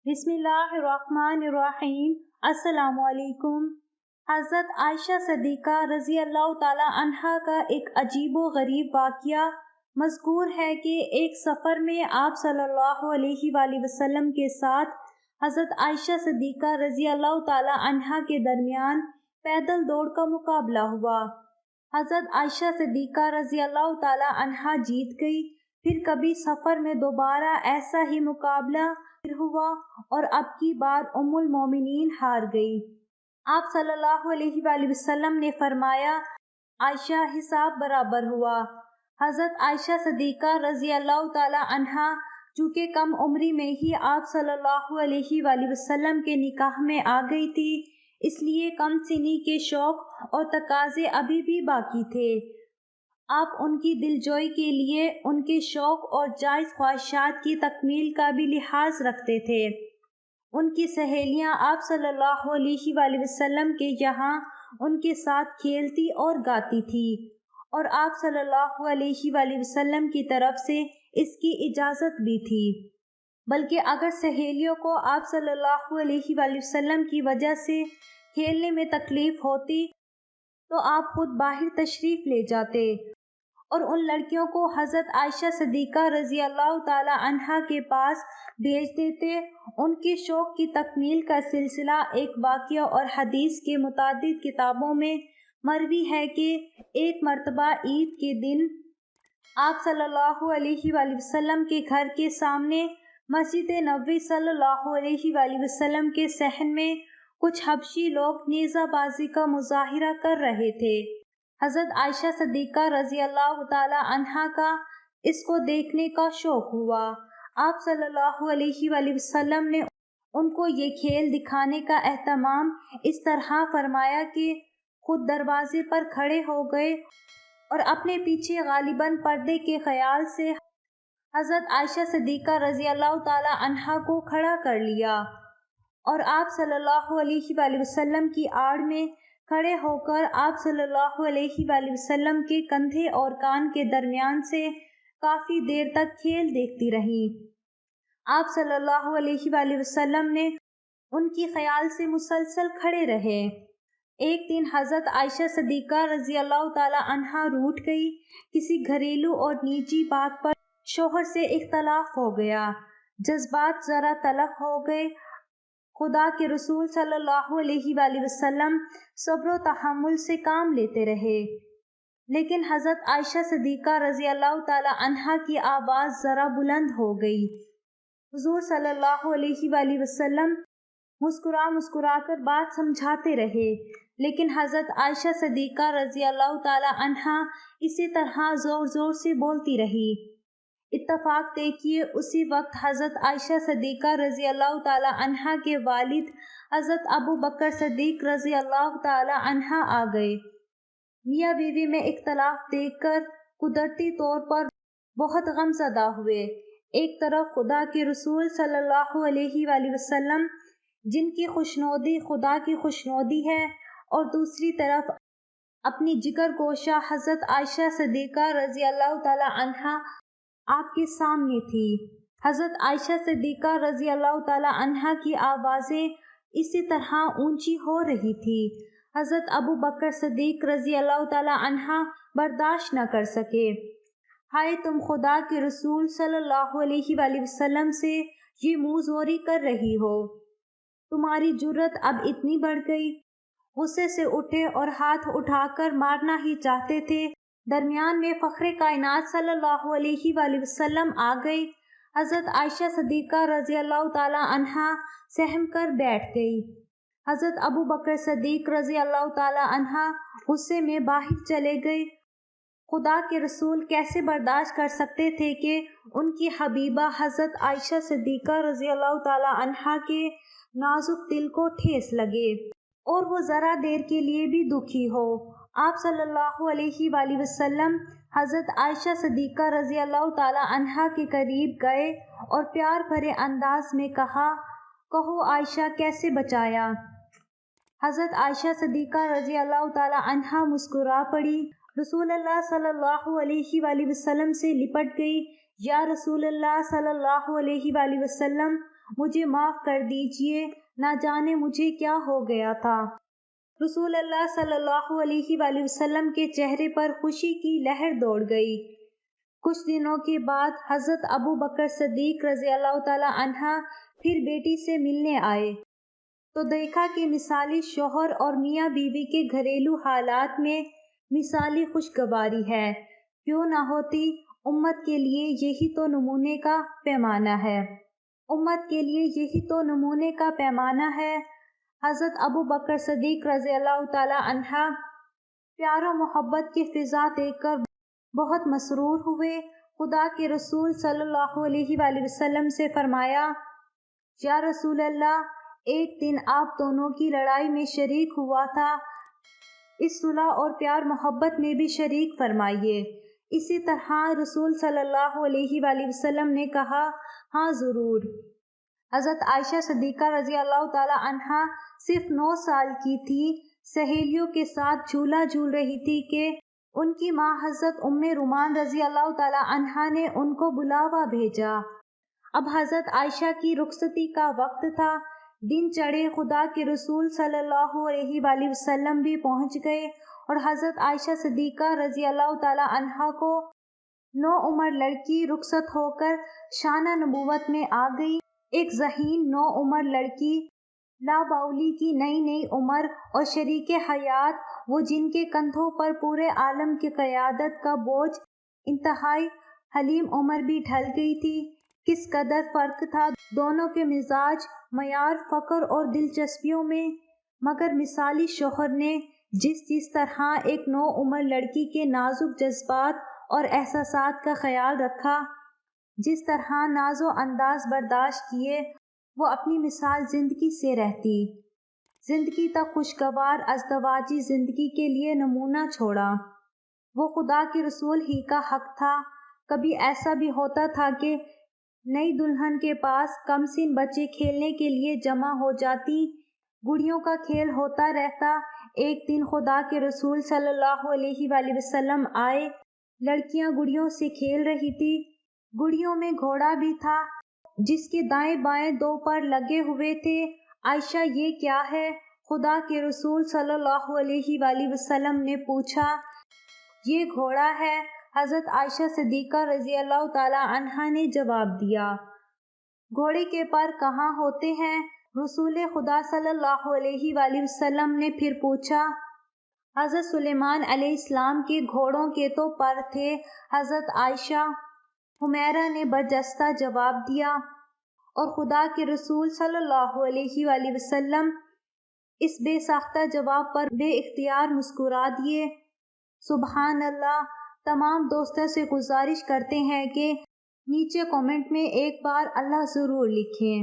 بسم اللہ الرحمن الرحیم۔ السلام علیکم۔ حضرت عائشہ صدیقہ رضی اللہ تعالی عنہا کا ایک عجیب و غریب واقعہ مذکور ہے کہ ایک سفر میں آپ صلی اللہ علیہ وآلہ وسلم کے ساتھ حضرت عائشہ صدیقہ رضی اللہ تعالی عنہا کے درمیان پیدل دوڑ کا مقابلہ ہوا۔ حضرت عائشہ صدیقہ رضی اللہ تعالی عنہا جیت گئی۔ پھر کبھی سفر میں دوبارہ ایسا ہی مقابلہ ہوا اور اب کی بار ام المومنین ہار گئی۔ آپ صلی اللہ علیہ وآلہ وسلم نے فرمایا، عائشہ حساب برابر ہوا۔ حضرت عائشہ صدیقہ رضی اللہ تعالی عنہا چونکہ کم عمری میں ہی آپ صلی اللہ علیہ وآلہ وسلم کے نکاح میں آ گئی تھی، اس لیے کم سنی کے شوق اور تقاضے ابھی بھی باقی تھے۔ آپ ان کی دلجوئی کے لیے ان کے شوق اور جائز خواہشات کی تکمیل کا بھی لحاظ رکھتے تھے۔ ان کی سہیلیاں آپ صلی اللہ علیہ وآلہ وسلم کے یہاں ان کے ساتھ کھیلتی اور گاتی تھی، اور آپ صلی اللہ علیہ وآلہ وسلم کی طرف سے اس کی اجازت بھی تھی۔ بلکہ اگر سہیلیوں کو آپ صلی اللہ علیہ وآلہ وسلم کی وجہ سے کھیلنے میں تکلیف ہوتی تو آپ خود باہر تشریف لے جاتے اور ان لڑکیوں کو حضرت عائشہ صدیقہ رضی اللہ تعالی عنہا کے پاس بھیج دیتے۔ ان کے شوق کی تکمیل کا سلسلہ ایک واقعہ اور حدیث کے متعدد کتابوں میں مروی ہے کہ ایک مرتبہ عید کے دن آپ صلی اللہ علیہ وآلہ وسلم کے گھر کے سامنے مسجد نبوی صلی اللہ علیہ وآلہ وسلم کے صحن میں کچھ حبشی لوگ نیزہ بازی کا مظاہرہ کر رہے تھے۔ حضرت عائشہ صدیقہ رضی اللہ تعالی عنہا کا اس کو دیکھنے کا شوق ہوا۔ آپ صلی اللہ علیہ وآلہ وسلم نے ان کو یہ کھیل دکھانے کا اہتمام اس طرح فرمایا کہ خود دروازے پر کھڑے ہو گئے اور اپنے پیچھے غالباً پردے کے خیال سے حضرت عائشہ صدیقہ رضی اللہ تعالی عنہا کو کھڑا کر لیا، اور آپ صلی اللہ علیہ وآلہ وسلم کی آڑ میں کھڑے ہو کر آپ صلی اللہ علیہ وآلہ وسلم کے کندھے اور کان کے درمیان سے کافی دیر تک کھیل دیکھتی رہیں۔ آپ صلی اللہ علیہ وآلہ وسلم نے ان کی خیال سے مسلسل کھڑے رہے۔ ایک دن حضرت عائشہ صدیقہ رضی اللہ تعالی عنہا روٹھ گئی۔ کسی گھریلو اور نجی بات پر شوہر سے اختلاف ہو گیا، جذبات ذرا تلخ ہو گئے۔ خدا کے رسول صلی اللہ علیہ وآلہ وسلم صبر و تحمل سے کام لیتے رہے، لیکن حضرت عائشہ صدیقہ رضی اللہ تعالی عنہا کی آواز ذرا بلند ہو گئی۔ حضور صلی اللہ علیہ وآلہ وسلم مسکرا کر بات سمجھاتے رہے، لیکن حضرت عائشہ صدیقہ رضی اللہ تعالی عنہا اسی طرح زور زور سے بولتی رہی۔ اتفاق دیکھیے اسی وقت حضرت عائشہ صدیقہ رضی اللہ تعالی عنہا کے والد حضرت ابو بکر صدیق رضی اللہ تعالی عنہ آ گئے۔ میاں بیوی میں اختلاف دیکھ کر قدرتی طور پر بہت غم زدہ ہوئے۔ ایک طرف خدا کے رسول صلی اللہ علیہ وآلہ وسلم جن کی خوشنودی خدا کی خوشنودی ہے، اور دوسری طرف اپنی جگر گوشہ حضرت عائشہ صدیقہ رضی اللہ تعالی عنہا آپ کے سامنے تھی۔ حضرت عائشہ صدیقہ رضی اللہ تعالی عنہا کی آوازیں اسی طرح اونچی ہو رہی تھی۔ حضرت ابو بکر صدیق رضی اللہ تعالی عنہ برداشت نہ کر سکے۔ ہائے تم خدا کے رسول صلی اللہ علیہ وآلہ وسلم سے یہ منہ زوری کر رہی ہو، تمہاری جرأت اب اتنی بڑھ گئی۔ غصے سے اٹھے اور ہاتھ اٹھا کر مارنا ہی چاہتے تھے، درمیان میں فخر کائنات صلی اللہ علیہ وآلہ وسلم آ گئی۔ حضرت عائشہ صدیقہ رضی اللہ تعالی عنہا سہم کر بیٹھ گئی۔ حضرت ابو بکر صدیق رضی اللہ تعالی عنہ غصے میں باہر چلے گئے۔ خدا کے رسول کیسے برداشت کر سکتے تھے کہ ان کی حبیبہ حضرت عائشہ صدیقہ رضی اللہ تعالی عنہا کے نازک دل کو ٹھیس لگے اور وہ ذرا دیر کے لیے بھی دکھی ہو۔ آپ صلی اللہ علیہ وآلہ وسلم حضرت عائشہ صدیقہ رضی اللہ تعالی عنہا کے قریب گئے اور پیار بھرے انداز میں کہا، کہو عائشہ کیسے بچایا؟ حضرت عائشہ صدیقہ رضی اللہ تعالی عنہا مسکرا پڑی، رسول اللہ صلی اللہ علیہ وآلہ وسلم سے لپٹ گئی۔ یا رسول اللہ صلی اللہ علیہ وآلہ وسلم، مجھے معاف کر دیجئے، نہ جانے مجھے کیا ہو گیا تھا۔ رسول اللہ صلی اللہ علیہ وآلہ وسلم کے چہرے پر خوشی کی لہر دوڑ گئی۔ کچھ دنوں کے بعد حضرت ابو بکر صدیق رضی اللہ تعالی عنہ پھر بیٹی سے ملنے آئے تو دیکھا کہ مثالی شوہر اور میاں بیوی کے گھریلو حالات میں مثالی خوشگواری ہے، کیوں نہ ہوتی؟ امت کے لیے یہی تو نمونے کا پیمانہ ہے، امت کے لیے یہی تو نمونے کا پیمانہ ہے۔ حضرت ابو بکر صدیق رضی اللہ تعالی عنہ پیار و محبت کی فضا دیکھ کر بہت مسرور ہوئے۔ خدا کے رسول صلی اللہ علیہ وآلہ وسلم سے فرمایا، یا رسول اللہ، ایک دن آپ دونوں کی لڑائی میں شریک ہوا تھا، اس صلح اور پیار محبت میں بھی شریک فرمائیے۔ اسی طرح رسول صلی اللہ علیہ وآلہ وسلم نے کہا، ہاں ضرور۔ حضرت عائشہ صدیقہ رضی اللہ تعالی عنہا صرف 9 سال کی تھی، سہیلیوں کے ساتھ جھولا جھول رہی تھی کہ ان کی ماں حضرت ام رومان رضی اللہ تعالی عنہا نے ان کو بلاوا بھیجا۔ اب حضرت عائشہ کی رخصتی کا وقت تھا، دن چڑھے، خدا کے رسول صلی اللہ علیہ وآلہ وسلم بھی پہنچ گئے اور حضرت عائشہ صدیقہ رضی اللہ تعالی عنہا کو نوعمر لڑکی رخصت ہو کر شانہ نبوت میں آ گئی۔ ایک ذہین نوعمر لڑکی، لاباولی کی نئی نئی عمر اور شریک حیات، وہ جن کے کندھوں پر پورے عالم کی قیادت کا بوجھ، انتہائی حلیم عمر بھی ڈھل گئی تھی۔ کس قدر فرق تھا دونوں کے مزاج، معیار، فکر اور دلچسپیوں میں، مگر مثالی شوہر نے جس طرح ایک نوعمر لڑکی کے نازک جذبات اور احساسات کا خیال رکھا، جس طرح ناز و انداز برداشت کیے، وہ اپنی مثال زندگی سے رہتی، زندگی تک خوشگوار ازدواجی زندگی کے لیے نمونہ چھوڑا۔ وہ خدا کے رسول ہی کا حق تھا۔ کبھی ایسا بھی ہوتا تھا کہ نئی دلہن کے پاس کم سن بچے کھیلنے کے لیے جمع ہو جاتی، گڑیوں کا کھیل ہوتا رہتا۔ ایک دن خدا کے رسول صلی اللہ علیہ وآلہ وسلم آئے، لڑکیاں گڑیوں سے کھیل رہی تھی، گڑیوں میں گھوڑا بھی تھا جس کے دائیں بائیں 2 پر لگے ہوئے تھے۔ عائشہ، یہ کیا ہے؟ خدا کے رسول صلی اللہ علیہ وآلہ وسلم نے پوچھا۔ یہ گھوڑا ہے، حضرت عائشہ صدیقہ رضی اللہ تعالی عنہا نے جواب دیا۔ گھوڑے کے پر کہاں ہوتے ہیں؟ رسول خدا صلی اللہ علیہ وآلہ وسلم نے پھر پوچھا۔ حضرت سلیمان علیہ السلام کے گھوڑوں کے تو پر تھے، حضرت عائشہ، حمیرہ نے برجستہ جواب دیا، اور خدا کے رسول صلی اللہ علیہ وآلہ وسلم اس بے ساختہ جواب پر بے اختیار مسکرا دیے۔ سبحان اللہ! تمام دوستوں سے گزارش کرتے ہیں کہ نیچے کامنٹ میں ایک بار اللہ ضرور لکھیں۔